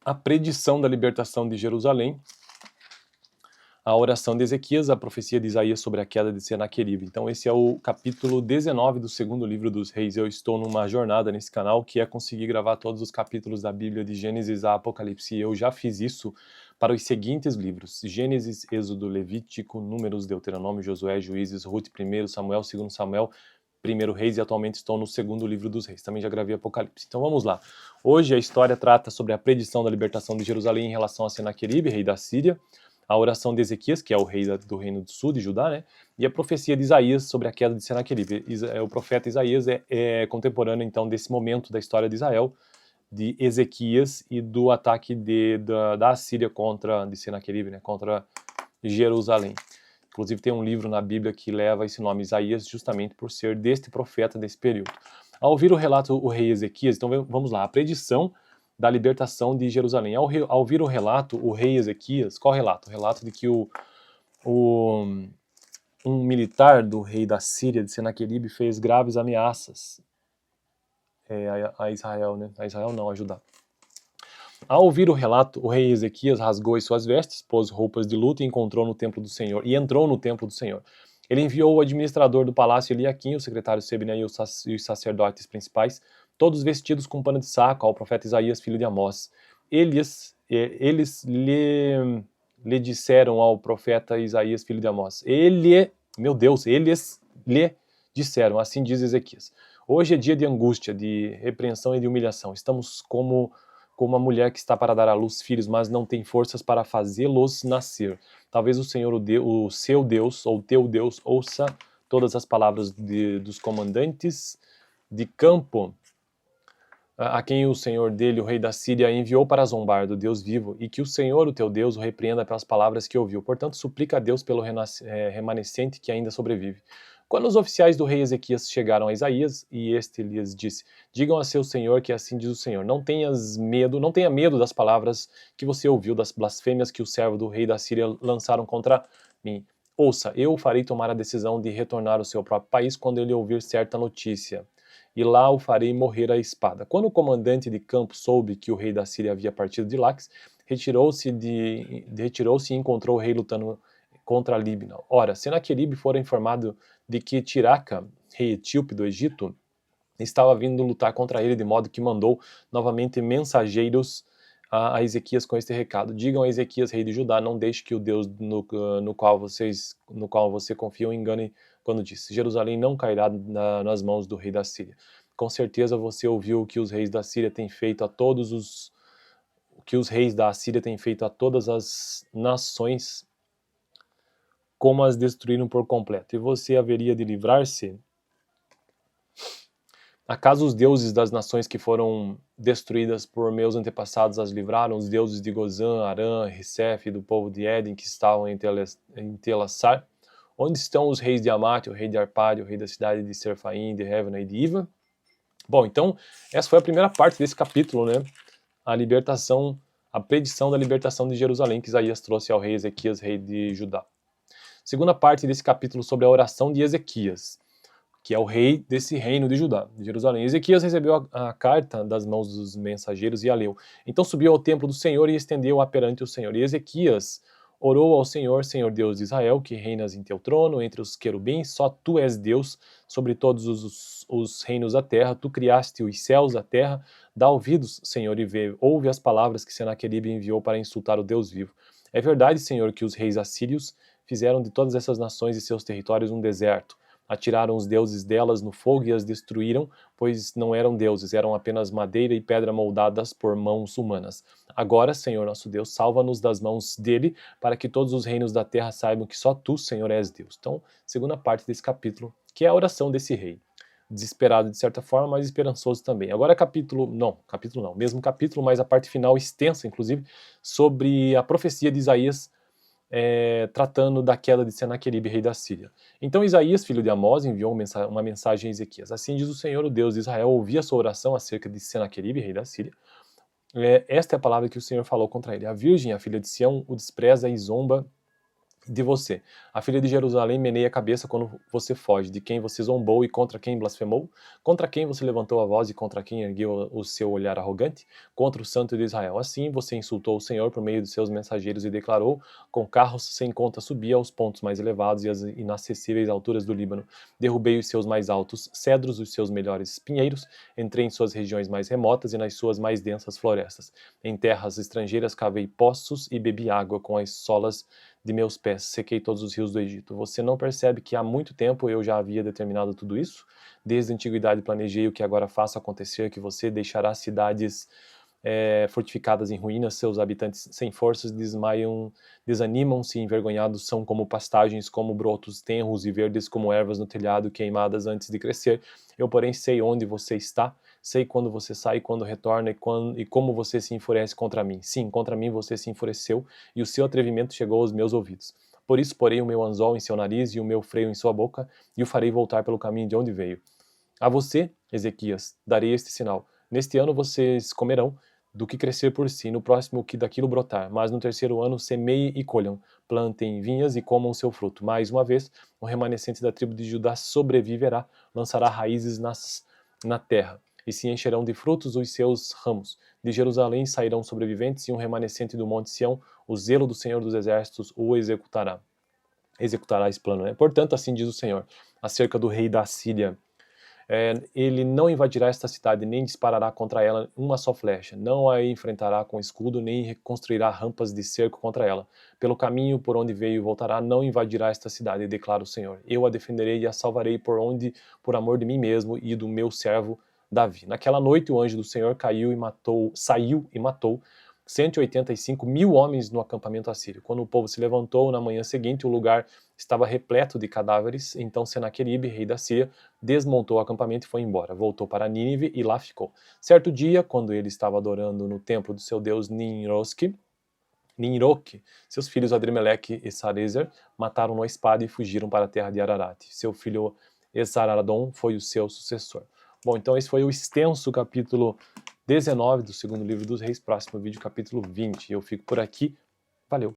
a predição da libertação de Jerusalém, a oração de Ezequias, a profecia de Isaías sobre a queda de Senaqueribe. Então esse é o capítulo 19 do segundo livro dos Reis. Eu estou numa jornada nesse canal que é conseguir gravar todos os capítulos da Bíblia de Gênesis a Apocalipse. E eu já fiz isso para os seguintes livros: Gênesis, Êxodo, Levítico, Números, Deuteronômio, Josué, Juízes, Ruth, 1 Samuel, 2 Samuel, 1 Reis, e atualmente estou no segundo livro dos Reis. Também já gravei Apocalipse. Então vamos lá. Hoje a história trata sobre a predição da libertação de Jerusalém em relação a Senaqueribe, rei da Síria, a oração de Ezequias, que é o rei do reino do sul de Judá, né? E a profecia de Isaías sobre a queda de Senaqueribe. O profeta Isaías é contemporâneo, então, desse momento da história de Israel, de Ezequias e do ataque da Assíria de Senaqueribe, né? Contra Jerusalém. Inclusive tem um livro na Bíblia que leva esse nome, Isaías, justamente por ser deste profeta desse período. Ao ouvir o relato, o rei Ezequias, então vamos lá, a predição da libertação de Jerusalém. Ao ouvir o relato, o rei Ezequias, qual relato? O relato de que um militar do rei da Síria, de Senaqueribe, fez graves ameaças a Israel, né? A Israel não, a Judá. Ao ouvir o relato, o rei Ezequias rasgou as suas vestes, pôs roupas de luto e entrou no templo do Senhor. Ele enviou o administrador do palácio Eliaquim, o secretário Sebna e os sacerdotes principais, todos vestidos com pano de saco, ao profeta Isaías, filho de Amós. Eles lhe disseram ao profeta Isaías, filho de Amós. Eles lhe disseram, assim diz Ezequias: hoje é dia de angústia, de repreensão e de humilhação. Estamos como uma mulher que está para dar à luz filhos, mas não tem forças para fazê-los nascer. Talvez o Senhor, o seu Deus, ou teu Deus, ouça todas as palavras dos comandantes de campo, a quem o Senhor dele, o rei da Síria, enviou para zombar do Deus vivo, e que o Senhor, o teu Deus, o repreenda pelas palavras que ouviu. Portanto, suplica a Deus pelo remanescente que ainda sobrevive. Quando os oficiais do rei Ezequias chegaram a Isaías, e este lhes disse: digam a seu senhor que assim diz o Senhor, não tenha medo das palavras que você ouviu, das blasfêmias que o servo do rei da Síria lançaram contra mim. Ouça, eu o farei tomar a decisão de retornar ao seu próprio país quando ele ouvir certa notícia, e lá o farei morrer à espada. Quando o comandante de campo soube que o rei da Síria havia partido de Laques, retirou-se e encontrou o rei lutando contra Líbina. Ora, Senaqueribe fora informado de que Tiraca, rei etíope do Egito, estava vindo lutar contra ele, de modo que mandou novamente mensageiros a Ezequias com este recado: digam a Ezequias, rei de Judá, não deixe que o Deus no qual você confia o engane quando disse: Jerusalém não cairá nas mãos do rei da Síria. Com certeza você ouviu o que os reis da Síria têm feito a todas as nações, como as destruíram por completo. E você haveria de livrar-se? Acaso os deuses das nações que foram destruídas por meus antepassados as livraram? Os deuses de Gozã, Arã, Rissef e do povo de Éden que estavam em Telassar? Onde estão os reis de Amate, o rei de Arpade, o rei da cidade de Serfaim, de Revna e de Iva? Bom, então, essa foi a primeira parte desse capítulo, né? A predição da libertação de Jerusalém que Isaías trouxe ao rei Ezequias, rei de Judá. Segunda parte desse capítulo sobre a oração de Ezequias, que é o rei desse reino de Judá, de Jerusalém. Ezequias recebeu a carta das mãos dos mensageiros e a leu. Então subiu ao templo do Senhor e estendeu-a perante o Senhor. E Ezequias orou ao Senhor, Senhor Deus de Israel, que reinas em teu trono, entre os querubins, só tu és Deus sobre todos os reinos da terra. Tu criaste os céus, a terra. Dá ouvidos, Senhor, e vê. Ouve as palavras que Senaqueribe enviou para insultar o Deus vivo. É verdade, Senhor, que os reis assírios fizeram de todas essas nações e seus territórios um deserto. Atiraram os deuses delas no fogo e as destruíram, pois não eram deuses, eram apenas madeira e pedra moldadas por mãos humanas. Agora, Senhor nosso Deus, salva-nos das mãos dele, para que todos os reinos da terra saibam que só tu, Senhor, és Deus. Então, segunda parte desse capítulo, que é a oração desse rei. Desesperado de certa forma, mas esperançoso também. Agora mesmo capítulo, mas a parte final extensa, inclusive, sobre a profecia de Isaías, tratando da queda de Senaqueribe, rei da Síria. Então Isaías, filho de Amós, enviou uma mensagem a Ezequias. Assim diz o Senhor, o Deus de Israel: ouvi a sua oração acerca de Senaqueribe, rei da Síria. Esta é a palavra que o Senhor falou contra ele. A virgem, a filha de Sião, o despreza e zomba de você. A filha de Jerusalém meneia a cabeça quando você foge, de quem você zombou e contra quem blasfemou, contra quem você levantou a voz e contra quem ergueu o seu olhar arrogante, contra o Santo de Israel. Assim você insultou o Senhor por meio de seus mensageiros e declarou: com carros sem conta subi aos pontos mais elevados e às inacessíveis alturas do Líbano. Derrubei os seus mais altos cedros, os seus melhores pinheiros, entrei em suas regiões mais remotas e nas suas mais densas florestas. Em terras estrangeiras cavei poços e bebi água com as solas de meus pés, sequei todos os rios do Egito. Você não percebe que há muito tempo eu já havia determinado tudo isso? Desde a antiguidade planejei o que agora faço acontecer, que você deixará cidades fortificadas em ruínas, seus habitantes sem forças desmaiam, desanimam-se, envergonhados são como pastagens, como brotos tenros e verdes como ervas no telhado, queimadas antes de crescer. Eu, porém, sei onde você está, sei quando você sai e quando retorna e como você se enfurece contra mim. Sim, contra mim você se enfureceu e o seu atrevimento chegou aos meus ouvidos. Por isso porei o meu anzol em seu nariz e o meu freio em sua boca e o farei voltar pelo caminho de onde veio. A você, Ezequias, darei este sinal. Neste ano vocês comerão do que crescer por si, no próximo que daquilo brotar, mas no terceiro ano semeiem e colham, plantem vinhas e comam seu fruto. Mais uma vez, o remanescente da tribo de Judá sobreviverá, lançará raízes na terra, e se encherão de frutos os seus ramos. De Jerusalém sairão sobreviventes, e um remanescente do monte Sião, o zelo do Senhor dos Exércitos o executará. Executará esse plano, né? Portanto, assim diz o Senhor, acerca do rei da Síria: ele não invadirá esta cidade, nem disparará contra ela uma só flecha, não a enfrentará com escudo, nem reconstruirá rampas de cerco contra ela. Pelo caminho por onde veio voltará, não invadirá esta cidade, declara o Senhor. Eu a defenderei e a salvarei por amor de mim mesmo e do meu servo Davi. Naquela noite o anjo do Senhor saiu e matou 185.000 homens no acampamento assírio. Quando o povo se levantou na manhã seguinte, o lugar estava repleto de cadáveres. Então Senaqueribe, rei da Síria, desmontou o acampamento e foi embora. Voltou para Nínive e lá ficou. Certo dia, quando ele estava adorando no templo do seu deus Ninroque, seus filhos Adrimeleque e Sarezer mataram-no a espada e fugiram para a terra de Ararat. Seu filho Esarhaddon foi o seu sucessor. Bom, então esse foi o extenso capítulo 19 do segundo livro dos Reis. Próximo vídeo, capítulo 20. Eu fico por aqui. Valeu!